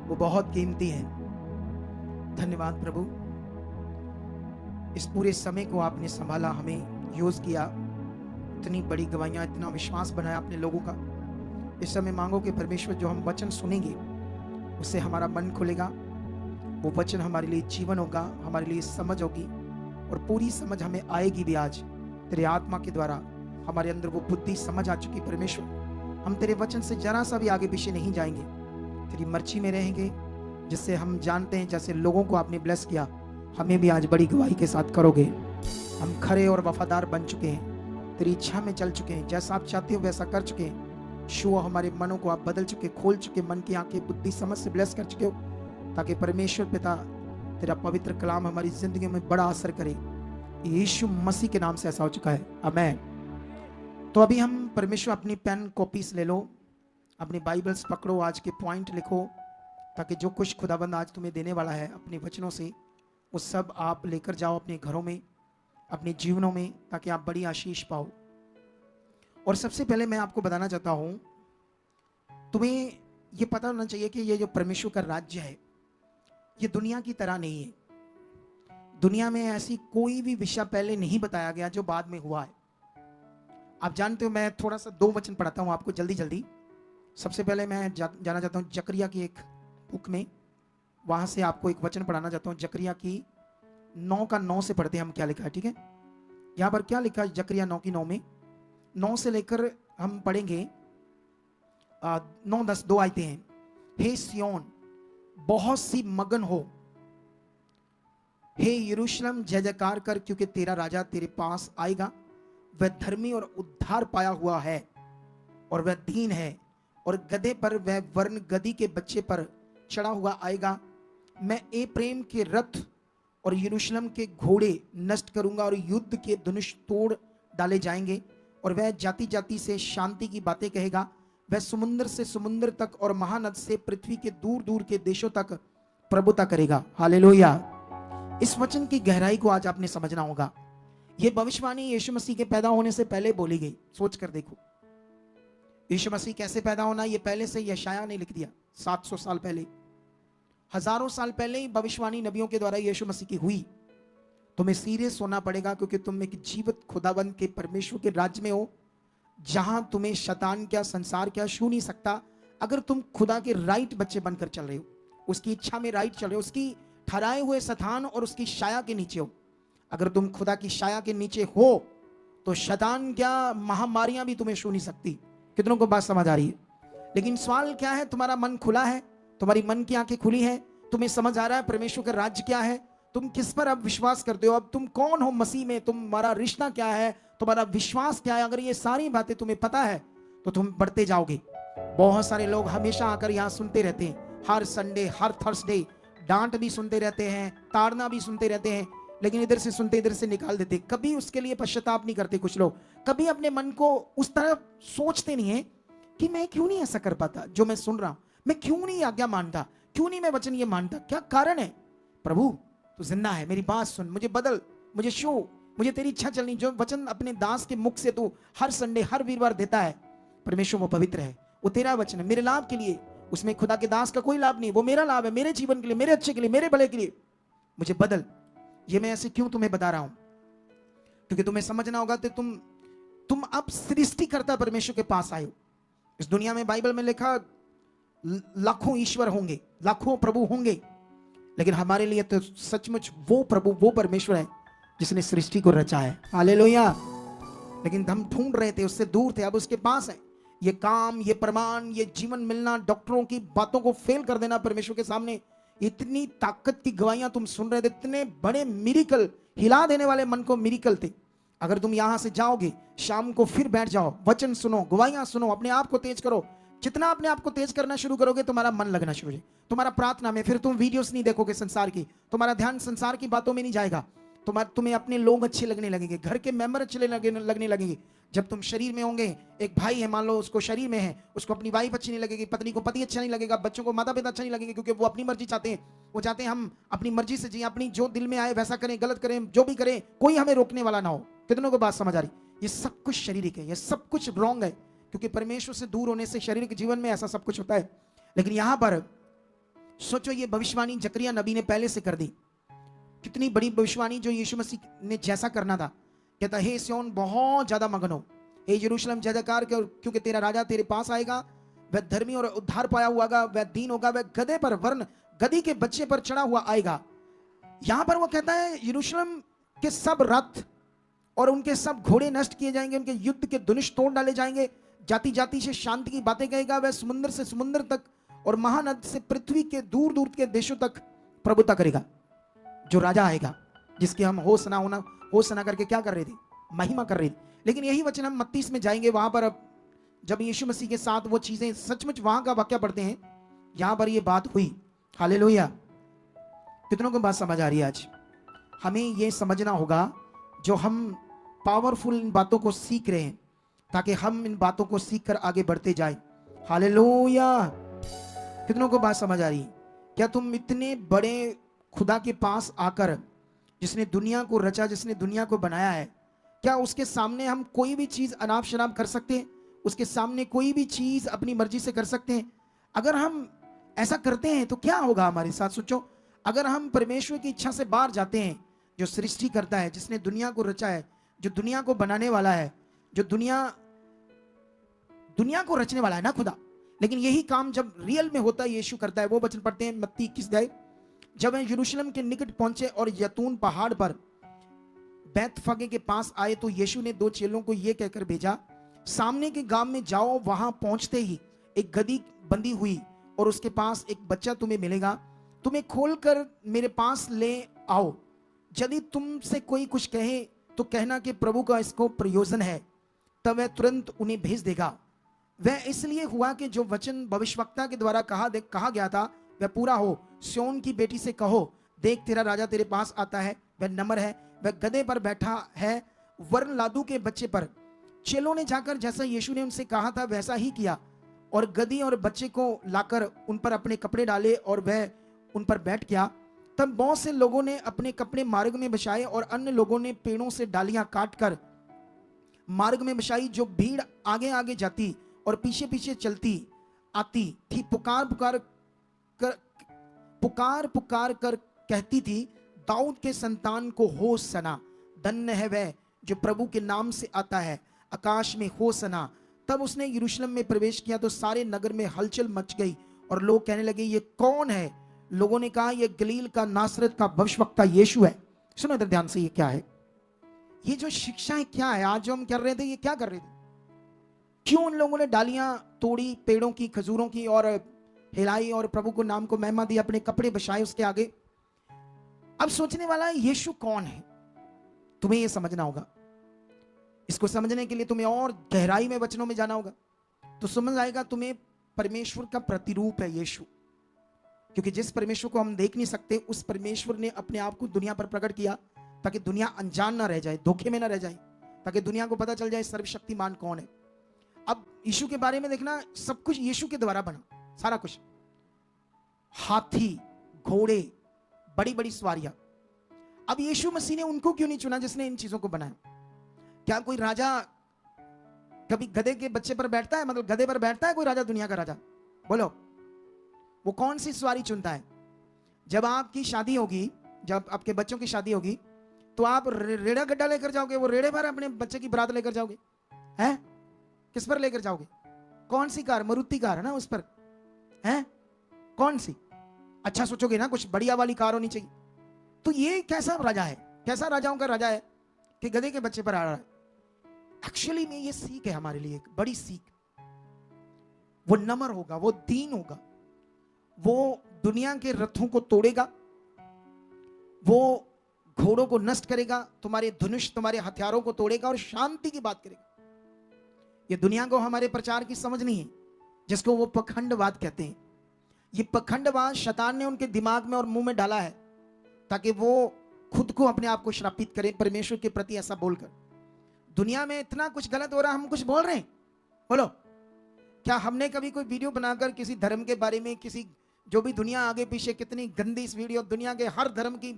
वो बहुत कीमती है। धन्यवाद प्रभु, इस पूरे समय को आपने संभाला, हमें यूज किया, इतनी बड़ी गवाहियां, इतना विश्वास बनाया अपने लोगों का। इस समय मांगो कि परमेश्वर जो हम वचन सुनेंगे उससे हमारा मन खुलेगा, वो वचन हमारे लिए जीवन होगा, हमारे लिए समझ होगी, और पूरी समझ हमें आएगी भी। आज तेरे आत्मा के द्वारा हमारे अंदर वो बुद्धि समझ आ चुकी परमेश्वर, हम तेरे वचन से जरा सा भी आगे पीछे नहीं जाएंगे, तेरी मर्जी में रहेंगे, जिससे हम जानते हैं जैसे लोगों को आपने ब्लेस किया, हमें भी आज बड़ी गवाही के साथ करोगे। हम खरे और वफादार बन चुके हैं, तेरी इच्छा में चल चुके हैं, जैसा आप चाहते हो वैसा कर चुके हैं। शो हमारे मनों को आप बदल चुके, खोल चुके, मन की आंखें बुद्धि समझ से ब्लेस कर चुके हो, ताकि परमेश्वर पिता तेरा पवित्र कलाम हमारी जिंदगी में बड़ा असर करे। यीशु मसीह के नाम से ऐसा हो चुका है, आमेन। तो अभी हम परमेश्वर अपनी पेन कॉपीज ले लो, अपनी बाइबल्स पकड़ो, आज के पॉइंट लिखो, ताकि जो कुछ खुदाबंद आज तुम्हें देने वाला है अपने वचनों से, वो सब आप लेकर जाओ अपने घरों में, अपने जीवनों में, ताकि आप बड़ी आशीष पाओ। और सबसे पहले मैं आपको बताना चाहता हूं, तुम्हें ये पता होना चाहिए कि ये जो परमेश्वर का राज्य है ये दुनिया की तरह नहीं है। दुनिया में ऐसी कोई भी विषय पहले नहीं बताया गया जो बाद में हुआ है। आप जानते हो, मैं थोड़ा सा 2 वचन पढ़ाता हूं आपको जल्दी जल्दी। सबसे पहले मैं जाना चाहता हूं जकरिया की एक बुक में, वहां से आपको एक वचन पढ़ाना चाहता हूं। जकरिया की 9 का 9 से पढ़ते हैं हम क्या लिखा है, ठीक है। यहां पर क्या लिखा है जकरिया 9 की 9 में, 9 से लेकर हम पढ़ेंगे 9, 10, 2 आयतें हैं। हे सियोन बहुत सी मगन हो, हे यरूशलेम जय जयकार कर, क्योंकि तेरा राजा तेरे पास आएगा। वह धर्मी और उद्धार पाया हुआ है, और वह दीन है, और गधे पर वह वर्ण गधी के बच्चे पर चढ़ा हुआ आएगा। मैं ए प्रेम के रथ और यरूशलेम के घोड़े नष्ट करूंगा, और युद्ध के धनुष तोड़ डाले जाएंगे, और वह जाति जाति से शांति की बातें कहेगा। वह समुद्र से समुद्र तक और महानद से पृथ्वी के दूर दूर के देशों तक प्रभुता करेगा। हालेलुया। इस वचन की गहराई को आज आपने समझना होगा। यह भविष्यवाणी यीशु मसीह के पैदा होने से पहले बोली गई। सोच कर देखो, यीशु मसीह कैसे पैदा होना, यह पहले से यशायाह ने लिख दिया। 700 साल पहले, हजारों साल पहले ही भविष्यवाणी नबियों के द्वारा यीशु मसीह की हुई। तुम्हें सीरियस होना पड़ेगा, क्योंकि तुम एक जीवित खुदाबंद के परमेश्वर के राज्य में हो, जहां तुम्हें शैतान क्या संसार क्या छू नहीं सकता। अगर तुम खुदा के राइट बच्चे बनकर चल रहे हो, उसकी इच्छा में राइट चल रहे हो, उसकी ठहराए हुए स्थान और उसकी छाया के नीचे हो। अगर तुम खुदा की छाया के नीचे हो तो शैतान क्या महामारियां भी तुम्हें छू नहीं सकती। कितनों को बात समझ आ रही है? लेकिन सवाल क्या है, तुम्हारा मन खुला है, तुम्हारी मन की आंखें खुली है, तुम्हें समझ आ रहा है परमेश्वर का राज्य क्या है, तुम किस पर अब विश्वास करते हो, अब तुम कौन हो मसीह में, तुम्हारा रिश्ता क्या है, तुम्हारा विश्वास क्या है। अगर ये सारी बातें तुम्हें पता है तो तुम बढ़ते जाओगे। बहुत सारे लोग हमेशा आकर यहाँ सुनते रहते हैं, हर संडे हर थर्सडे डांट भी सुनते रहते हैं, ताड़ना भी सुनते रहते हैं, लेकिन इधर से सुनते इधर से निकाल देते। कभी उसके लिए पश्चाताप नहीं करते। कुछ लोग कभी अपने मन को उस तरह सोचते नहीं है कि मैं क्यों नहीं ऐसा कर पाता जो मैं सुन रहा हूं, मैं क्यों नहीं आज्ञा मानता, क्यों नहीं मैं वचन ये मानता, क्या कारण है। प्रभु तू जिंदा है, मेरी बात सुन, मुझे बदल, मुझे शो, मुझे तेरी इच्छा चलनी। जो वचन अपने दास के मुख से तू हर संडे हर वीरवार देता है, परमेश्वर वो पवित्र है, वो तेरा वचन है मेरे लाभ के लिए। उसमें खुदा के दास का कोई लाभ नहीं, वो मेरा लाभ है, मेरे जीवन के लिए, मेरे अच्छे के लिए, मेरे भले के लिए। मुझे बदल। ये मैं ऐसे क्यों तुम्हें बता रहा हूं, क्योंकि तुम्हें समझना होगा कि तुम अब सृष्टिकर्ता परमेश्वर के पास आए हो। इस दुनिया में बाइबल में लिखा लाखों ईश्वर होंगे, लाखों प्रभु होंगे, लेकिन हमारे लिए तो सचमुच वो प्रभु, वो परमेश्वर है जिसने सृष्टि को रचा है। हालेलुया। लेकिन हम ढूंढ रहे थे, उससे दूर थे, अब उसके पास है। ये काम, ये प्रमाण, ये जीवन मिलना, डॉक्टरों की बातों को फेल कर देना परमेश्वर के सामने, इतनी ताकत की गवाहियां तुम सुन रहे थे, इतने बड़े मिरेकल, हिला देने वाले मन को मिरेकल थे। अगर तुम यहां से जाओगे, शाम को फिर बैठ जाओ, वचन सुनो, गवाहियां सुनो, अपने आप को तेज करो। जितना अपने आप को तेज करना शुरू करोगे, तुम्हारा मन लगना शुरू हो, तुम्हारा प्रार्थना में, फिर तुम वीडियोस नहीं देखोगे संसार की, तुम्हारा ध्यान संसार की बातों में नहीं जाएगा, तुम्हें अपने लोग अच्छे लगने लगेंगे, घर के मेंबर अच्छे लगने लगेंगे। जब तुम शरीर में होंगे, एक भाई है मान लो, उसको शरीर में है, उसको अपनी वाइफ अच्छी नहीं लगेगी, पत्नी को पति अच्छा नहीं लगेगा, बच्चों को माता पिता अच्छा नहीं लगेंगे, क्योंकि वो अपनी मर्जी चाहते हैं। वो चाहते हैं हम अपनी मर्जी से जिए, अपनी जो दिल में आए वैसा करें, गलत करें, जो भी करें, कोई हमें रोकने वाला ना हो। कितनों को बात समझ आ रही? ये सब कुछ शारीरिक है, ये सब कुछ रॉन्ग है, क्योंकि परमेश्वर से दूर होने से शारीरिक जीवन में ऐसा सब कुछ होता है। लेकिन यहां पर सोचो ये भविष्यवाणी जकरिया नबी ने पहले से कर दी, कितनी बड़ी भविष्यवाणी जो यीशु मसीह ने जैसा करना था। कहता हे सिय्योन बहुत ज्यादा मगन हो, हे यरूशलेम जय जयकार कर, क्योंकि तेरा राजा तेरे पास आएगा, वह धर्मी और उद्धार पाया हुआ होगा, वह दीन होगा, वह गधे पर वर्ण गधी के बच्चे पर चढ़ा हुआ आएगा। यहां पर वो कहता है यरूशलेम के सब रथ और उनके सब घोड़े नष्ट किए जाएंगे, उनके युद्ध के धनुष तोड़ डाले जाएंगे, जाति जाति से शांति की बातें कहेगा, वह समुद्र से समुद्र तक और महानद से पृथ्वी के दूर दूर के देशों तक प्रभुता करेगा। जो राजा आएगा जिसके हम होसना करके क्या कर रहे थे, महिमा कर रहे थे। लेकिन यही वचन हम मत्ती में जाएंगे, वहां पर अब जब यीशु मसीह के साथ वो चीजें सचमुच वहां का वाक्य पढ़ते हैं, यहां पर ये बात हुई। हालेलुया। कितनों को बात समझ आ रही है? आज हमें ये समझना होगा, जो हम पावरफुल इन बातों को सीख रहे हैं, ताकि हम इन बातों को सीखकर आगे बढ़ते जाए। हालेलुया। कितनों को बात समझ आ रही है? क्या तुम इतने बड़े खुदा के पास आकर, जिसने दुनिया को रचा, जिसने दुनिया को बनाया है, क्या उसके सामने हम कोई भी चीज अनाप शनाप कर सकते हैं? उसके सामने कोई भी चीज अपनी मर्जी से कर सकते हैं? अगर हम ऐसा करते हैं तो क्या होगा हमारे साथ? सोचो, अगर हम परमेश्वर की इच्छा से बाहर जाते हैं, जो सृष्टि करता है, जिसने दुनिया को रचा है, जो दुनिया को बनाने वाला है, जो दुनिया को रचने वाला है ना खुदा। लेकिन यही काम जब रियल में होता है, यीशु करता है। वो वचन पढ़ते हैं मत्ती 21 जब वे यरूशलेम के निकट पहुंचे और यतून पहाड़ पर बैतफगे के पास आए, तो यीशु ने 2 चेलों को यह कहकर भेजा, सामने के गांव में जाओ, वहां पहुंचते ही एक गधी बंधी हुई और उसके पास एक बच्चा तुम्हें मिलेगा, तुम्हें खोलकर मेरे पास ले आओ। यदि तुमसे कोई कुछ कहे तो कहना कि प्रभु का इसको प्रयोजन है, तब वह तुरंत उन्हें भेज देगा। वह इसलिए हुआ कि जो वचन भविष्यवक्ता के द्वारा कहा गया था वह पूरा हो। सिय्योन की बेटी से कहो, देख तेरा राजा तेरे पास आता है, वह नम्र है, वह गधे पर बैठा है, वर्ण लादू के बच्चे पर। चेलों ने जाकर जैसा यीशु ने उनसे कहा था वैसा ही किया, और गधी और बच्चे को लाकर उन पर अपने कपड़े डाले और वह उन पर बैठ गया। तब बहुत से लोगों ने अपने कपड़े मार्ग में बिछाए और अन्य लोगों ने पेड़ों से डालियां काटकर मार्ग में बिछाई। जो भीड़ आगे आगे जाती और पीछे पीछे चलती आती थी, पुकार पुकार कर कहती थी, दाऊद के संतान को होसना, धन्य है वह जो प्रभु के नाम से आता है, आकाश में होसना। तब उसने यरूशलेम में प्रवेश किया तो सारे नगर में हलचल मच गई और लोग कहने लगे, ये कौन है? लोगों ने कहा, ये गलील का नासरत का भविष्यवक्ता यीशु है। सुनो इधर ध्यान से, ये क्या है? ये जो शिक्षाएं क्या है आज जो हम कर रहे थे, ये क्या कर रहे थे? क्यों उन लोगों ने डालियां तोड़ी पेड़ों की, खजूरों की, और हिलाई और प्रभु को नाम को महिमा दी, अपने कपड़े बिछाए उसके आगे? अब सोचने वाला है, यीशु कौन है? तुम्हें यह समझना होगा। इसको समझने के लिए तुम्हें और गहराई में वचनों में जाना होगा, तो समझ आएगा तुम्हें परमेश्वर का प्रतिरूप है यीशु। क्योंकि जिस परमेश्वर को हम देख नहीं सकते, उस परमेश्वर ने अपने आप को दुनिया पर प्रकट किया ताकि दुनिया अनजान ना रह जाए, धोखे में ना रह जाए, ताकि दुनिया को पता चल जाए सर्वशक्तिमान कौन है। अब यीशु के बारे में देखना, सब कुछ यीशु के द्वारा बना, सारा कुछ, हाथी, घोड़े, बड़ी बड़ी सवारियां। अब यीशु मसीह ने उनको क्यों नहीं चुना जिसने इन चीजों को बनाया? क्या कोई राजा कभी गधे के बच्चे पर बैठता है? मतलब गधे पर बैठता है कोई राजा, दुनिया का राजा? बोलो, वो कौन सी सवारी चुनता है? जब आपकी शादी होगी, जब आपके बच्चों की शादी होगी, तो आप रेड़ा गड्ढा लेकर जाओगे? वो रेड़े पर अपने बच्चे की बारात लेकर जाओगे? हैं? किस पर लेकर जाओगे? कौन सी कार? मारुति कार है ना, उस पर हैं? कौन सी? अच्छा सोचोगे ना, कुछ बढ़िया वाली कार होनी चाहिए। तो ये कैसा राजा है? कैसा राजाओं का राजा है कि गधे के बच्चे पर आ रहा है? एक्चुअली में ये सीख है हमारे लिए, एक बड़ी सीख। वो नम्र होगा, वो दीन होगा, वो दुनिया के रथों को तोड़ेगा, वो घोड़ों को नष्ट करेगा, तुम्हारे धनुष, तुम्हारे हथियारों को तोड़ेगा और शांति की बात करेगा। ये दुनिया को हमारे प्रचार की समझ नहीं है, जिसको वो पखंडवाद कहते हैं। ये पखंडवाद शैतान ने उनके दिमाग में और मुंह में डाला है ताकि वो खुद को, अपने आप को श्रापित करें परमेश्वर के प्रति ऐसा बोलकर। दुनिया में इतना कुछ गलत हो रहा, हम कुछ बोल रहे हैं? बोलो, क्या हमने कभी कोई वीडियो बनाकर किसी धर्म के बारे में, किसी जो भी दुनिया आगे पीछे कितनी गंदी इस वीडियो, दुनिया के हर धर्म की,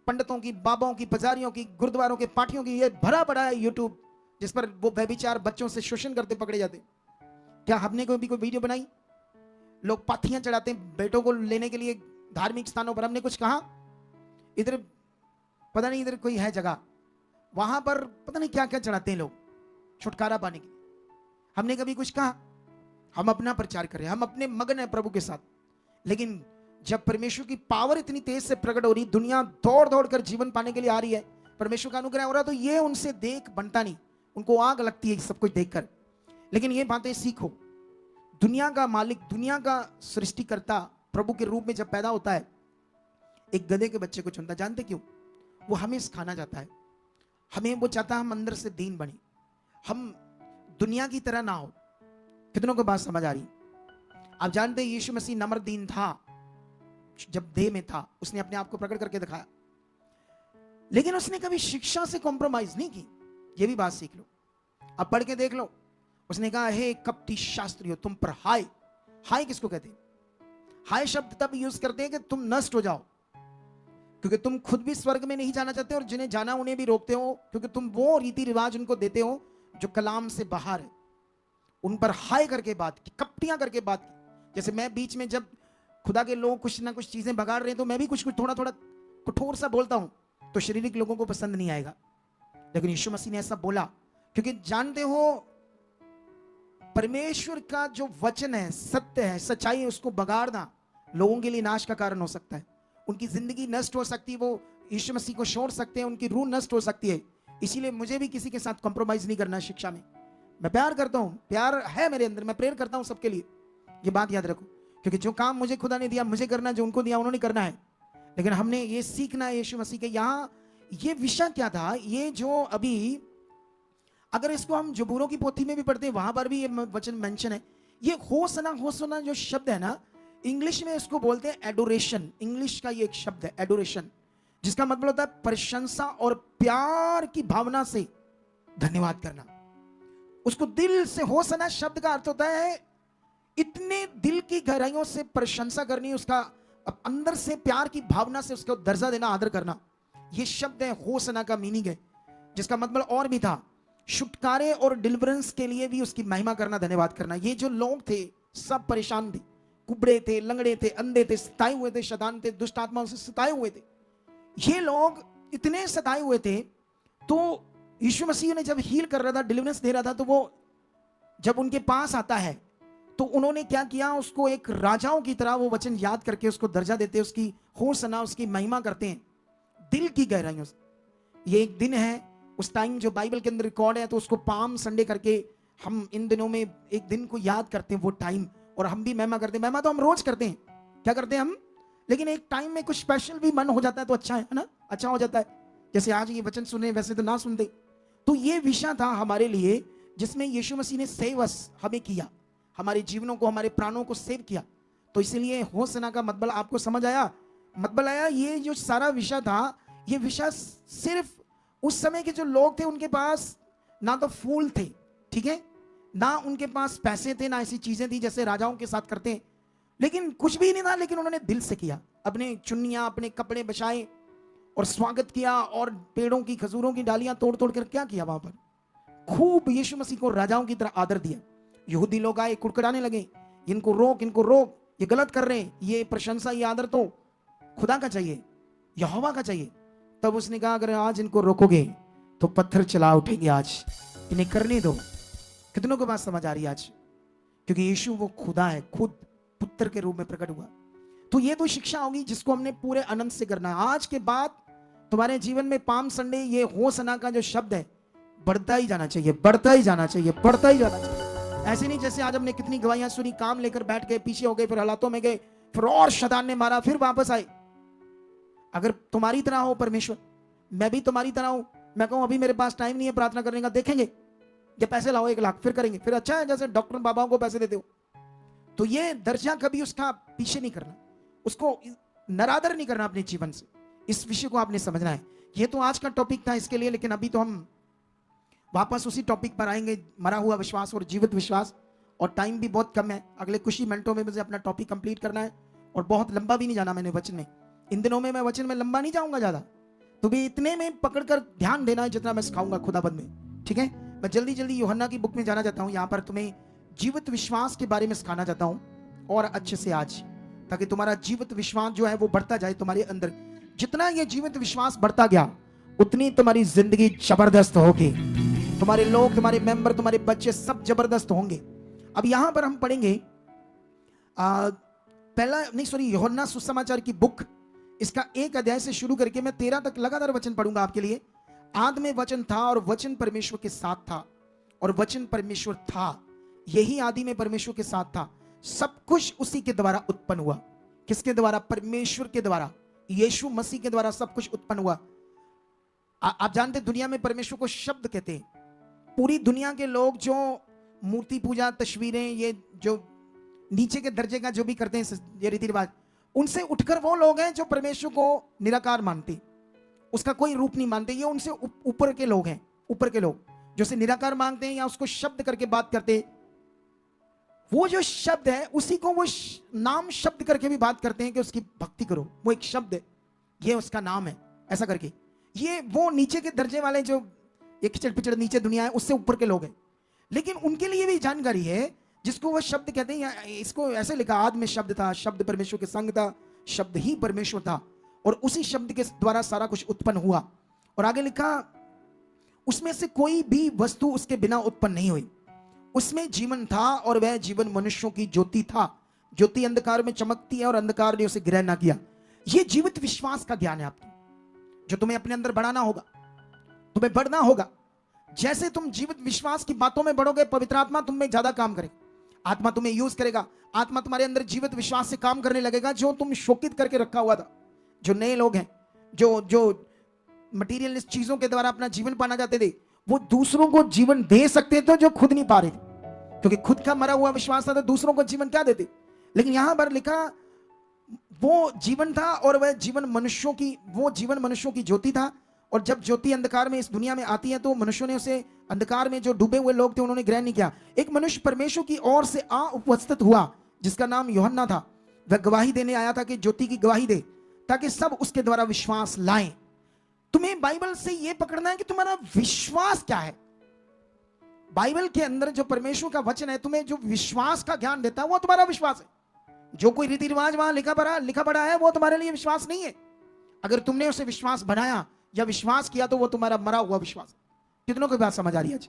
पंडितों की, बाबाओं की, पुजारियों की, गुरुद्वारों के पाठियों की, ये भरा पड़ा है यूट्यूब, जिस पर वो व्यभिचार बच्चों से शोषण करते पकड़े जाते। क्या हमने कोई भी कोई वीडियो बनाई? लोग पाथियां चढ़ाते हैं बेटों को लेने के लिए धार्मिक स्थानों पर। हमने कुछ कहा? इधर पता नहीं, इधर कोई है जगह, वहां पर पता नहीं क्या क्या चढ़ाते हैं लोग छुटकारा पाने के लिए। हमने कभी कुछ कहा? हम अपना प्रचार कर रहे हैं, हम अपने मगन है प्रभु के साथ। लेकिन जब परमेश्वर की पावर इतनी तेज से प्रकट हो रही, दुनिया दौड़ दौड़ कर जीवन पाने के लिए आ रही है, परमेश्वर का अनुग्रह हो रहा, तो ये उनसे देख बनता नहीं, उनको आग लगती है सब कुछ देखकर। लेकिन ये बातें सीखो, दुनिया का मालिक, दुनिया का सृष्टिकर्ता प्रभु के रूप में जब पैदा होता है, एक गधे के बच्चे को चुनता। जानते क्यों? वो हमें सिखाना चाहता है, हमें वो चाहता है हम अंदर से दीन बने, हम दुनिया की तरह ना हो। कितनों को बात समझ आ रही? आप जानते हैं यीशु मसीह नम्र दीन था, जब देह में था उसने अपने आप को प्रकट करके दिखाया, लेकिन उसने कभी शिक्षा से कॉम्प्रोमाइज नहीं की। ये भी बात सीख लो, अब पढ़ के देख लो। उसने कहा, हे कपटी शास्त्रियों, तुम पर हाय। हाय किसको कहते हैं? हाय शब्द तब यूज करते हैं कि तुम नष्ट हो जाओ, क्योंकि तुम खुद भी स्वर्ग में नहीं जाना चाहते और जिन्हें जाना उन्हें भी रोकते हो, क्योंकि तुम वो रीति रिवाज उनको देते हो जो कलाम से बाहर है। उन पर हाय करके बात की, कपटियां करके बात की। जैसे मैं बीच में जब खुदा के लोग कुछ ना कुछ चीजें बगाड़ रहे हैं, तो मैं भी कुछ कुछ थोड़ा थोड़ा कठोर सा बोलता हूं, तो शारीरिक लोगों को पसंद नहीं आएगा। लेकिन यीशु मसीह ने ऐसा बोला, क्योंकि जानते हो परमेश्वर का जो वचन है, सत्य है, सच्चाई है, उसको बगाड़ना लोगों के लिए नाश का कारण हो सकता है। उनकी जिंदगी नष्ट हो सकती है, वो यीशु मसीह को छोड़ सकते हैं, उनकी रूह नष्ट हो सकती है। इसीलिए मुझे भी किसी के साथ कॉम्प्रोमाइज नहीं करना है शिक्षा में। मैं प्यार करता हूं, प्यार है मेरे अंदर, मैं प्रेयर करता हूं सबके लिए, ये बात याद रखो। क्योंकि जो काम मुझे खुदा ने दिया मुझे करना, जो उनको दिया उन्होंने करना है। लेकिन हमने ये सीखना है यीशु मसीह के। यहां ये विषय क्या था, ये जो अभी अगर इसको हम जबूरों की पोथी में भी पढ़ते हैं, वहां पर भी ये वचन मेंशन है। ये होसना जो शब्द है ना, इंग्लिश में इसको बोलते हैं एडोरेशन। इंग्लिश का ये एक शब्द है एडोरेशन, जिसका मतलब होता है प्रशंसा और प्यार की भावना से धन्यवाद करना। उसको दिल से, होसना शब्द का अर्थ होता है इतने दिल की गहराइयों से प्रशंसा करनी, उसका अंदर से प्यार की भावना से उसको दर्जा देना, आदर करना। ये शब्द है होसना का मीनिंग है, जिसका मतलब और भी था, छुटकारे और डिलीवरेंस के लिए भी उसकी महिमा करना, धन्यवाद करना। ये जो लोग थे सब परेशान थे, कुबड़े थे, लंगड़े थे, अंधे थे, सताए हुए थे, शैतान थे, दुष्ट आत्माओं से सताए हुए थे। ये लोग इतने सताए हुए थे, तो यीशु मसीह ने जब हील कर रहा था, डिलीवरेंस दे रहा था, तो वो जब उनके पास आता है तो उन्होंने क्या किया, उसको एक राजाओं की तरह वो वचन याद करके उसको दर्जा देते, उसकी होसना, उसकी महिमा करते हैं दिल की गहराइयों से। ये एक दिन है उस टाइम जो बाइबल के अंदर रिकॉर्ड है, तो उसको पाम संडे करके हम इन दिनों में एक दिन को याद करते हैं, वो टाइम। और हम भी महिमा करते हैं। महिमा तो हम रोज करते हैं, क्या करते हैं हम, लेकिन एक टाइम में कुछ स्पेशल भी मन हो जाता है तो अच्छा है ना, अच्छा हो जाता है। जैसे आज ये वचन सुने, वैसे तो ना सुनते। तो ये विषय था हमारे लिए, जिसमें यीशु मसीह ने सेव अस, हमें किया, हमारे जीवनों को, हमारे प्राणों को सेव किया। तो इसलिए होसना का मतलब आपको समझ आया, मतलब आया। ये जो सारा विषय था, ये विषय सिर्फ उस समय के जो लोग थे, उनके पास ना तो फूल थे, ठीक है, ना उनके पास पैसे थे, ना ऐसी चीजें थी जैसे राजाओं के साथ करते हैं, लेकिन कुछ भी नहीं था, लेकिन उन्होंने दिल से किया। अपने चुन्नियां, अपने कपड़े बचाए और स्वागत किया, और पेड़ों की, खजूरों की डालियां तोड़ तोड़ कर क्या किया, वहां पर खूब यीशु मसीह को राजाओं की तरह आदर दिया। यहूदी लोग आए, कुड़कुड़ाने लगे, इनको रोक, इनको रोक, ये गलत कर रहे हैं, ये प्रशंसा, ये आदर तो खुदा का चाहिए, यहोवा का चाहिए। तब उसने कहा, अगर आज इनको रोकोगे तो पत्थर चला उठेंगे, आज इन्हें करने दो। कितनों को बात समझ आ रही है आज? क्योंकि यीशु वो खुदा है, खुद पुत्र के रूप में प्रकट हुआ। तो ये तो शिक्षा होगी जिसको हमने पूरे आनंद से करना है। आज के बाद तुम्हारे जीवन में पाम संडे, ये होसना का जो शब्द है, बढ़ता ही जाना चाहिए, बढ़ता ही जाना चाहिए, बढ़ता ही जाना चाहिए। ऐसे नहीं जैसे आज हमने कितनी गवाहियां सुनी, काम लेकर बैठ गए, पीछे हो गए, फिर हालातों में गए, फिर और शैतान ने मारा, फिर वापस आए। अगर तुम्हारी तरह हो परमेश्वर, मैं भी तुम्हारी तरह हूं, मैं कहूं अभी मेरे पास टाइम नहीं है प्रार्थना करने का, देखेंगे, ये पैसे लाओ 1 लाख, फिर करेंगे, फिर अच्छा है जैसे डॉक्टर बाबाओं को पैसे देते हो। तो ये दर्जा कभी उसका पीछे नहीं करना, उसको नरादर नहीं करना अपने जीवन से। इस विषय को आपने समझना है। ये तो आज का टॉपिक था इसके लिए, लेकिन अभी तो हम वापस उसी टॉपिक पर आएंगे, मरा हुआ विश्वास और जीवित विश्वास। और टाइम भी बहुत कम है, अगले कुछ ही मिनटों में मुझे अपना टॉपिक कंप्लीट करना है, और बहुत लंबा भी नहीं जाना मैंने वचन में। इन दिनों में मैं वचन में लंबा नहीं जाऊंगा ज्यादा, तो भी इतने में पकड़कर ध्यान देना है जितना मैं सिखाऊंगा खुदाबंद में, ठीक है। मैं जल्दी जल्दी यूहन्ना की बुक में जाना चाहता हूं, यहां पर तुम्हें जीवित विश्वास के बारे में सिखाना चाहता हूं। और अच्छे से आज, ताकि तुम्हारा जीवित विश्वास जो है वो बढ़ता जाए तुम्हारे अंदर। जितना ये जीवित विश्वास बढ़ता गया उतनी तुम्हारी जिंदगी जबरदस्त होगी। तुम्हारे लोग, तुम्हारे मेंबर, तुम्हारे बच्चे सब जबरदस्त होंगे। अब यहां पर हम पढ़ेंगे यूहन्ना सुसमाचार की बुक, इसका 1 अध्याय से शुरू करके मैं 13 तक लगातार वचन पढ़ूंगा आपके लिए। आदि में वचन था और वचन परमेश्वर के साथ था और वचन परमेश्वर था। यही आदि में परमेश्वर के साथ था। सब कुछ उसी के द्वारा उत्पन्न हुआ। किसके द्वारा? परमेश्वर के द्वारा, यीशु मसीह के द्वारा सब कुछ उत्पन्न हुआ। आप जानते दुनिया में परमेश्वर को शब्द कहते हैं। पूरी दुनिया के लोग जो मूर्ति पूजा, तस्वीरें, ये जो नीचे के दर्जे का जो भी करते हैं ये रीति रिवाज, उनसे उठकर वो लोग हैं जो परमेश्वर को निराकार मानते, उसका कोई रूप नहीं मानते। ये उनसे ऊपर के लोग हैं, ऊपर के लोग जो से निराकार मांगते हैं या उसको शब्द करके बात करते हैं। वो जो शब्द है उसी को वो नाम शब्द करके भी बात करते हैं कि उसकी भक्ति करो, वो एक शब्द है, ये उसका नाम है, ऐसा करके। ये वो नीचे के दर्जे वाले जो ये खिचड़ पिचड़ नीचे दुनिया है उससे ऊपर के लोग हैं। लेकिन उनके लिए भी जानकारी है जिसको वो शब्द कहते हैं। इसको ऐसे लिखा, आदि में शब्द था, शब्द परमेश्वर के संग था, शब्द ही परमेश्वर था और उसी शब्द के द्वारा सारा कुछ उत्पन्न हुआ। और आगे लिखा, उसमें से कोई भी वस्तु उसके बिना उत्पन्न नहीं हुई। उसमें जीवन था और वह जीवन मनुष्यों की ज्योति था। ज्योति अंधकार में चमकती है और अंधकार ने उसे ग्रहण ना किया। यह जीवित विश्वास का ज्ञान है आपको, जो तुम्हें अपने अंदर बढ़ाना होगा, तुम्हें बढ़ना होगा। जैसे तुम जीवित विश्वास की बातों में बढ़ोगे, पवित्र आत्मा तुम में ज्यादा काम करेगा, आत्मा तुम्हें यूज करेगा, आत्मा तुम्हारे अंदर जीवित विश्वास से काम करने लगेगा। जो तुम शोकित करके रखा हुआ था, जो नए लोग हैं, जो मटीरियलिस्ट चीजों के द्वारा अपना जीवन पाना चाहते थे, वो दूसरों को जीवन दे सकते थे जो खुद नहीं पा रहे थे, क्योंकि खुद का मरा हुआ विश्वास था तो दूसरों को जीवन क्या देते। लेकिन यहां पर लिखा, वो जीवन था और वह जीवन मनुष्यों की, वो जीवन मनुष्यों की ज्योति था। और जब ज्योति अंधकार में इस दुनिया में आती है तो मनुष्यों ने उसे, अंधकार में जो डूबे हुए लोग थे उन्होंने ग्रहण नहीं किया। एक मनुष्य परमेश्वर की ओर से आ उपस्थित हुआ जिसका नाम यूहन्ना था। वह गवाही देने आया था कि ज्योति की गवाही दे, ताकि सब उसके द्वारा विश्वास लाएं। तुम्हें बाइबल से यह पकड़ना है कि तुम्हारा विश्वास क्या है। बाइबल के अंदर जो परमेश्वर का वचन है, तुम्हें जो विश्वास का ज्ञान देता है वो तुम्हारा विश्वास है। जो कोई रीति रिवाज वहां लिखा पड़ा है वो तुम्हारे लिए विश्वास नहीं है। अगर तुमने उसे विश्वास बनाया या विश्वास किया तो वो तुम्हारा मरा हुआ विश्वास। कितनों को बात समझ आ रही है?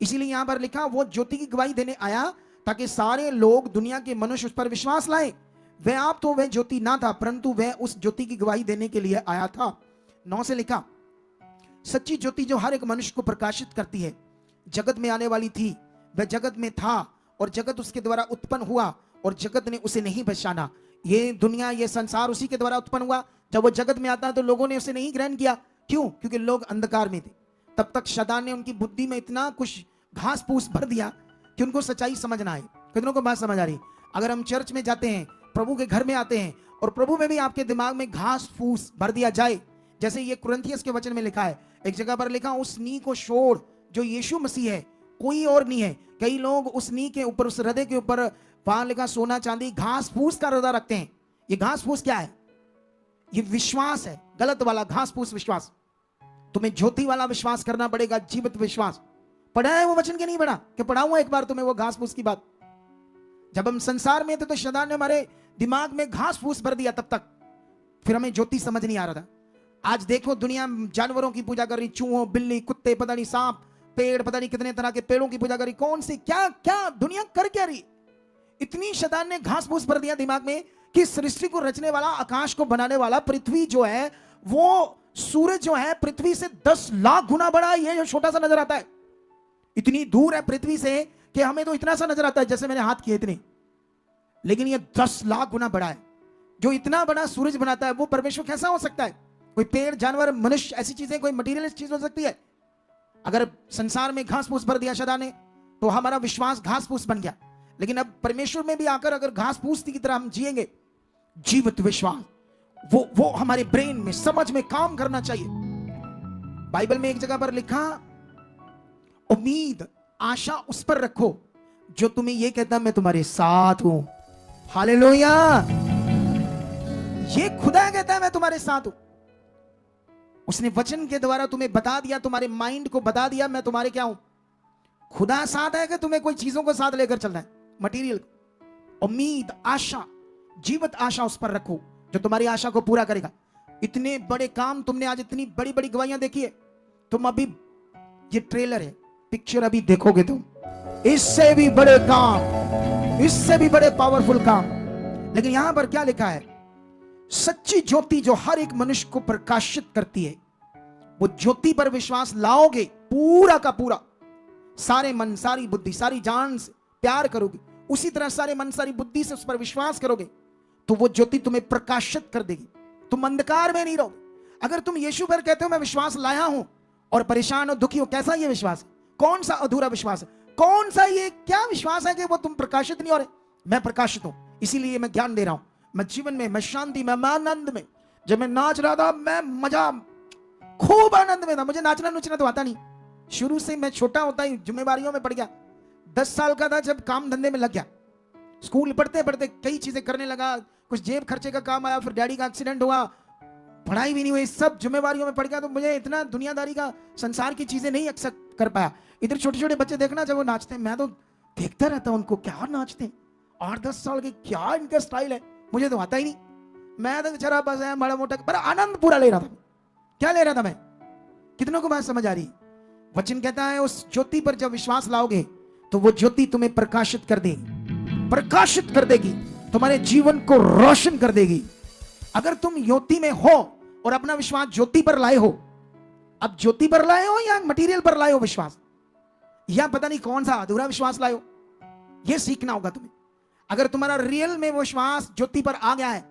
इसीलिए यहां पर लिखा, वो ज्योति की गवाही देने आया ताकि सारे लोग, दुनिया के मनुष्य उस पर विश्वास लाए। वह आप तो वह ज्योति ना था, परंतु वह उस ज्योति की गवाही देने के लिए आया था। 9 से लिखा, सच्ची ज्योति जो हर एक मनुष्य को प्रकाशित करती है, जगत में आने वाली थी। वह जगत में था और जगत उसके द्वारा उत्पन्न हुआ और जगत ने उसे नहीं पहचाना। ये दुनिया, ये संसार उसी के द्वारा उत्पन्न हुआ। जब वो जगत में आता है तो लोगों ने उसे नहीं ग्रहण किया। क्यों? क्योंकि लोग अंधकार में थे। तब तक शैतान ने उनकी बुद्धि में इतना कुछ घास फूस भर दिया कि उनको सच्चाई समझ ना आए। कितनों को बात समझ आ रही? अगर हम चर्च में जाते हैं, प्रभु के घर में आते हैं और प्रभु में भी आपके दिमाग में घास फूस भर दिया जाए, जैसे ये कुरिन्थियस के वचन में लिखा है, एक जगह पर लिखा, उस नी को छोड़ जो यीशु मसीह है, कोई और नहीं है। कई लोग उस नी के ऊपर, उस हृदय के ऊपर वहां लिखा सोना चांदी घास फूस का हृदय रखते हैं। ये घास फूस क्या है? ये विश्वास है, गलत वाला घास फूस विश्वास। तुम्हें ज्योति वाला विश्वास करना पड़ेगा, जीवित विश्वास। पढ़ा है वो वचन के नहीं पढ़ा? कि पढ़ा हुआ एक बार तुम्हें वो घास फूस की बात। जब हम संसार में थे तो शैतान ने हमारे दिमाग में घास फूस भर दिया, तब तक फिर हमें ज्योति समझ नहीं आ रहा था। आज देखो दुनिया जानवरों की पूजा कर रही, चूहों, बिल्ली, कुत्ते, पता नहीं सांप, पेड़, पता नहीं कितने तरह के पेड़ों की पूजा कर रही। कौन सी क्या क्या दुनिया कर क्या रही? इतनी शैतान ने घास फूस भर दिया दिमाग में कि सृष्टि को रचने वाला, आकाश को बनाने वाला, पृथ्वी जो है वो सूरज जो है पृथ्वी से 10 लाख गुना बड़ा है। ये जो छोटा सा नजर आता है, इतनी दूर है पृथ्वी से कि हमें तो इतना सा नजर आता है जैसे मैंने हाथ किए इतने, लेकिन ये 10 लाख गुना बड़ा है। जो इतना बड़ा सूरज बनाता है वो परमेश्वर कैसा हो सकता है? कोई पेड़, जानवर, मनुष्य, ऐसी चीजें, कोई मटीरियलिस्ट चीज हो सकती है? अगर संसार में घास फूस भर दिया शैतान ने तो हमारा विश्वास घास फूस बन गया। लेकिन अब परमेश्वर में भी आकर अगर घास फूस की तरह हम जिएंगे, जीवित विश्वास, वो हमारे ब्रेन में, समझ में काम करना चाहिए। बाइबल में एक जगह पर लिखा, उम्मीद, आशा उस पर रखो जो तुम्हें यह कहता मैं तुम्हारे साथ हूं। हालेलुया! ये खुदा कहता है मैं तुम्हारे साथ हूं। उसने वचन के द्वारा तुम्हें बता दिया, तुम्हारे माइंड को बता दिया मैं तुम्हारे क्या हूं। खुदा साथ है कि तुम्हें कोई चीजों को साथ लेकर चलना है, मटीरियल को? उम्मीद, आशा, जीवित आशा उस पर रखो जो तुम्हारी आशा को पूरा करेगा। इतने बड़े काम तुमने आज, इतनी बड़ी बड़ी गवाहियां देखी है, तुम अभी, ये ट्रेलर है, पिक्चर अभी देखोगे तुम, इससे भी बड़े काम, इससे भी बड़े पावरफुल काम। लेकिन यहां पर क्या लिखा है? सच्ची ज्योति जो हर एक मनुष्य को प्रकाशित करती है, वो ज्योति पर विश्वास लाओगे पूरा का पूरा, सारे मन, सारी बुद्धि, सारी जान से प्यार करोगे, उसी तरह सारे मन सारी बुद्धि से उस पर विश्वास करोगे, तो वो ज्योति तुम्हें प्रकाशित कर देगी। तुम अंधकार में नहीं रहोगे। अगर तुम यीशु पर कहते हो मैं विश्वास लाया हूं और परेशान हो, दुखी हो, कैसा ये विश्वास है? कौन सा अधूरा विश्वास है? कौन सा ये क्या विश्वास है कि वो तुम प्रकाशित नहीं हो रहे? मैं प्रकाशित हूं, इसीलिए मैं ज्ञान दे रहा हूं। मैं जीवन में, मैं शांति में, मैं आनंद में। जब मैं नाच रहा था, मैं मजा, खूब आनंद में था। मुझे नाचना नुचना तो आता नहीं, शुरू से मैं छोटा होता ही जिम्मेवारियों में पड़ गया। 10 साल का था जब काम धंधे में लग गया, स्कूल पढ़ते पढ़ते कई चीजें करने लगा, कुछ जेब खर्चे का काम आया, फिर डैडी का एक्सीडेंट हुआ, पढ़ाई भी नहीं हुई, सब जिम्मेवारियों में पड़ गया। तो मुझे इतना दुनियादारी का, संसार की चीजें नहीं एक्सेप्ट कर पाया। इधर छोटे छोटे बच्चे देखना, जब वो नाचते हैं, मैं तो देखता रहता उनको, क्या नाचते हैं, 8-10 साल के, क्या इनका स्टाइल है, मुझे तो आता ही नहीं। मैं तो बेचारा बस है बड़ा मोटा, पर आनंद पूरा ले रहा था। क्या ले रहा था मैं? कितनों को बात समझ आ रही? वचन कहता है उस ज्योति पर जब विश्वास लाओगे तो वो ज्योति तुम्हें प्रकाशित कर देगी, प्रकाशित कर देगी, तुम्हारे जीवन को रोशन कर देगी। अगर तुम ज्योति में हो और अपना विश्वास ज्योति पर लाए हो, अब ज्योति पर लाए हो या मटेरियल पर लाए हो विश्वास, या पता नहीं कौन सा अधूरा विश्वास लाए हो, यह सीखना होगा तुम्हें। अगर तुम्हारा रियल में विश्वास ज्योति पर आ गया है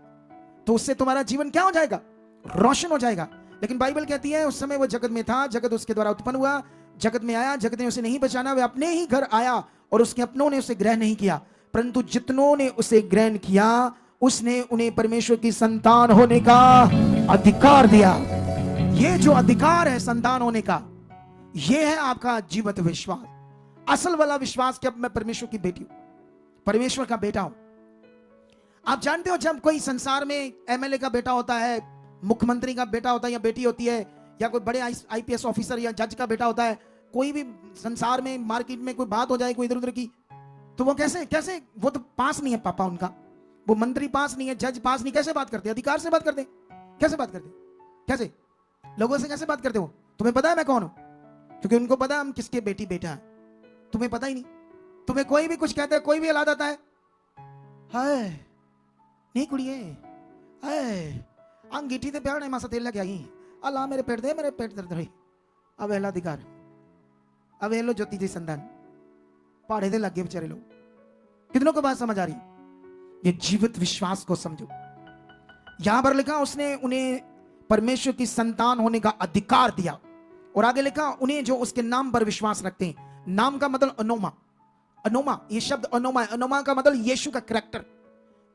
तो उससे तुम्हारा जीवन क्या हो जाएगा? रोशन हो जाएगा। लेकिन बाइबल कहती है उस समय वो जगत में था, जगत उसके द्वारा उत्पन्न हुआ, जगत में आया, जगत ने उसे नहीं पहचाना, वह अपने ही घर आया और उसके अपनों ने उसे ग्रहण नहीं किया, परंतु जितनों ने उसे ग्रहण किया उसने उन्हें परमेश्वर की संतान होने का अधिकार दिया। ये जो अधिकार है संतान होने का, ये है आपका जीवित विश्वास, असल वाला विश्वास कि अब मैं परमेश्वर की बेटी हूं, परमेश्वर का बेटा हूं। आप जानते हो जब कोई संसार में एमएलए का बेटा होता है, मुख्यमंत्री का बेटा होता है या बेटी होती है, या कोई बड़े आईपीएस ऑफिसर या जज का बेटा होता है, कोई भी संसार में मार्केट में कोई बात हो जाए कोई इधर उधर की, तो वो कैसे कैसे, वो तो पास नहीं है पापा उनका, वो मंत्री पास नहीं है, जज पास नहीं, कैसे बात करते? अधिकार से बात करते। कैसे बात करते? कैसे लोगों से कैसे बात करते हो? तुम्हें पता है मैं कौन हूं? क्योंकि उनको पता है हम किसके बेटी बेटा है। तुम्हें पता ही नहीं। तुम्हें कोई भी कुछ कहते हैं, कोई भी हिला देता है, हाय नहीं कुड़िए, हाय अंगीठी ते प्यार नहीं मासा तेल लगे आई, अल्लाह मेरे पेट दे, मेरे पेट दर्द रही। अब एला अधिकार, अब ये लो ज्योति जी संतान, पहाड़े दे लगे बेचारे लोग। कितनों को बात समझ आ रही? ये जीवित विश्वास को समझो। यहां पर लिखा उसने उन्हें परमेश्वर की संतान होने का अधिकार दिया, और आगे लिखा उन्हें जो उसके नाम पर विश्वास रखते हैं। नाम का मतलब अनोमा, अनोमा, ये शब्द अनोमा है। अनोमा का मतलब यीशु का कैरेक्टर,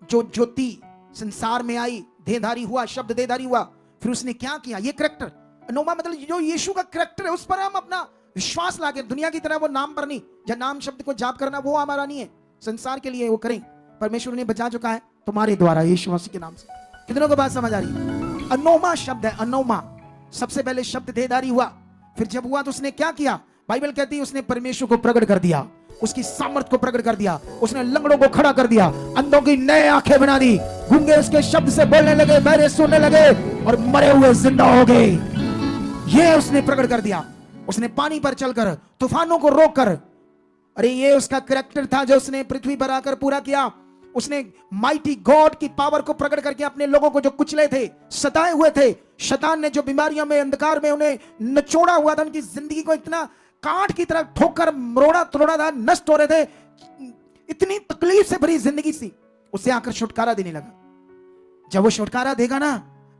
जो ज्योति संसार में आई, देहधारी हुआ, शब्द देहधारी हुआ, फिर उसने क्या किया, ये कैरेक्टर अनोमा मतलब जो यीशु का कैरेक्टर है, उस पर हम अपना विश्वास लाके, दुनिया की तरह वो नाम पर नहीं, या नाम शब्द को जाप करना वो हमारा नहीं है, संसार के लिए वो करें। परमेश्वर ने बचा चुका है तुम्हारे द्वारा यीशु मसीह के नाम से। कितनों को बात समझ आ रही है? अनोमा शब्द है, अनोमा। सबसे पहले शब्द देहधारी हुआ, फिर जब हुआ तो उसने क्या किया? बाइबल कहती है उसने परमेश्वर को प्रकट कर दिया, उसकी सामर्थ को प्रकट कर दिया, उसने लंगड़ों को खड़ा कर दिया, अंधों की नए आंखें बना दी, गूंगे उसके शब्द से बोलने लगे, बहरे सुनने लगे, और मरे हुए जिंदा हो गए। ये उसने प्रकट कर दिया। उसने पानी पर चलकर, तूफानों को रोककर, अरे ये उसका कैरेक्टर था जो उसने पृथ्वी पर आकर पूरा किया। उसने माइटी गॉड की पावर को प्रकट करके अपने लोगों को जो कुचले थे, सताए हुए थे, शैतान ने जो बीमारियों में, अंधकार में उन्हें नचोड़ा हुआ था, उनकी जिंदगी को इतना काट की तरह ठोकर मरोड़ा तोड़ा था, नष्ट हो रहे थे, इतनी तकलीफ से भरी जिंदगी सी, उसे आकर छुटकारा देने लगा। जब वो छुटकारा देगा ना,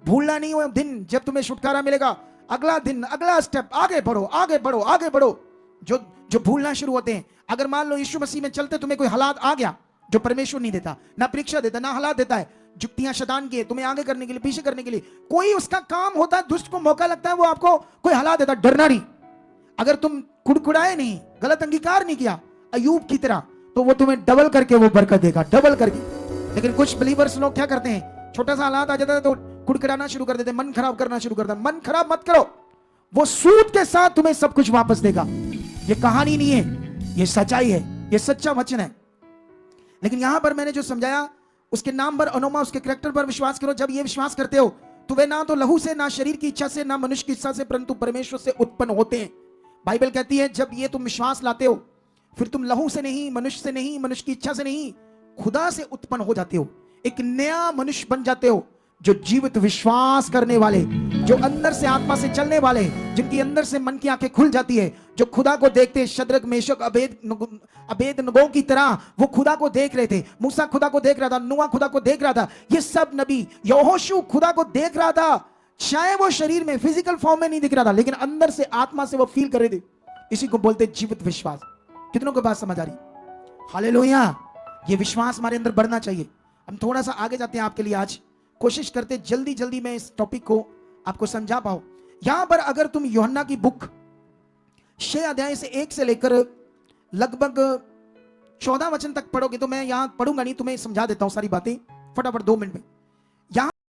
भूलना नहीं वो दिन जब तुम्हें छुटकारा मिलेगा। अगला दिन, अगला स्टेप, आगे बढ़ो, आगे बढ़ो, आगे बढ़ो। जो भूलना शुरू होते हैं, अगर मान लो यीशु मसीह में चलते तुम्हें कोई हालात आ गया जो परमेश्वर नहीं देता, ना परीक्षा देता, ना हालात देता है, जुक्तियां शैतान की है तुम्हें आगे करने के लिए, पीछे करने के लिए, कोई उसका काम होता है, दुष्ट को मौका लगता है, वो आपको कोई हालात देता, डरना नहीं। अगर तुम कुड़कुड़ाए नहीं, गलत अंगीकार नहीं किया अय्यूब की तरह, तो वो तुम्हें डबल करके वो बरकत देगा, डबल करके। लेकिन कुछ बिलीवर्स लोग क्या करते हैं, छोटा सा हालात आ जाता है तो कुड़कुड़ाना शुरू कर देते हैं, मन खराब करना शुरू करता है। मन खराब मत करो, वो सूद के साथ तुम्हें सब कुछ वापस देगा। ये कहानी नहीं है, ये सच्चाई है, ये सच्चा वचन है। लेकिन यहां पर मैंने जो समझाया उसके नाम पर, अनोमा, उसके कैरेक्टर पर विश्वास करो। जब ये विश्वास करते हो तो वे ना तो लहू से, ना शरीर की इच्छा से, ना मनुष्य की इच्छा से, परंतु परमेश्वर से उत्पन्न होते हैं। बाइबल कहती है जब ये तुम विश्वास लाते हो फिर तुम लहू से नहीं, मनुष्य से नहीं, मनुष्य की इच्छा से नहीं, खुदा से उत्पन्न हो जाते हो। एक नया मनुष्य बन जाते हो जो जीवित विश्वास करने वाले, जो अंदर से आत्मा से चलने वाले, जिनकी अंदर से मन की आंखें खुल जाती है, जो खुदा को देखते। शद्रक, मेशक, अबेदनगो की तरह वो खुदा को देख रहे थे। मूसा खुदा को देख रहा था, नूह खुदा को देख रहा था, ये सब नबी, यहोशू खुदा को देख रहा था। चाहे वो शरीर में, फिजिकल फॉर्म में नहीं दिख रहा था, लेकिन अंदर से, आत्मा से वो फील कर रहे थे। इसी को बोलते जीवित विश्वास। कितनों को बात समझ आ रही? हालेलुया। ये विश्वास हमारे अंदर बढ़ना चाहिए। हम थोड़ा सा आगे जाते हैं आपके लिए। आज कोशिश करते जल्दी जल्दी मैं इस टॉपिक को आपको समझा पाऊं। यहां पर अगर तुम यूहन्ना की बुक 6 अध्याय से 1 से लेकर लगभग 14 वचन तक पढ़ोगे, तो मैं यहां पढ़ूंगा नहीं, तुम्हें समझा देता हूं सारी बातें फटाफट 2 मिनट में।